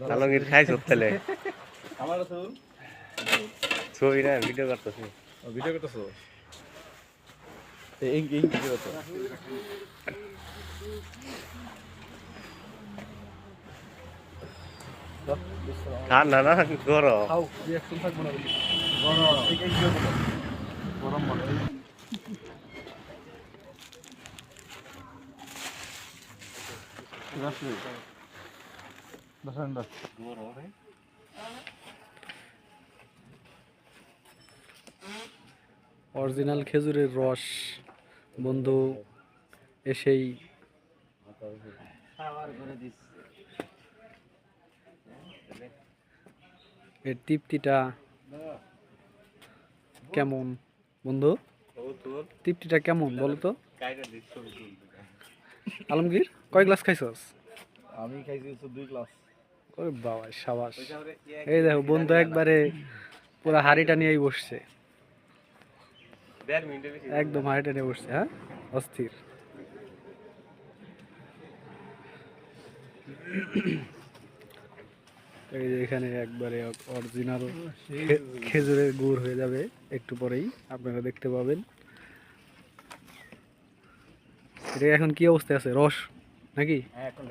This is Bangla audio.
আলমগীর খাইছ তাহলে আমার তো ছবি না ভিডিও করতেছি ভিডিও করতেছো এই ভিডিও তো ঠান্ডা না গরম খাও রিঅ্যাকশন থাকবে না গরম এই ভিডিও করো গরম বলে অরিজিনাল খেজুরের রস বন্ধু এসেই এর তৃপ্তিটা কেমন বন্ধু? তৃপ্তিটা কেমন বলো তো? আলমগীর কয় গ্লাস খাইছস? আমি খাইছি 2 গ্লাস ওরে বাবা সাবাস। এই দেখো বন্ধু একবারে পুরো হাড়িটা নিয়েই বসছে, একদম হাড়িটা নিয়ে বসছে। হ্যাঁ অস্থির। এই যে এখানে একবারে অরিজিনাল খেজুরের গুড় হয়ে যাবে একটু পরেই, আপনারা দেখতে পাবেন। এটা এখন কি অবস্থায় আছে, রস নাকি? এখন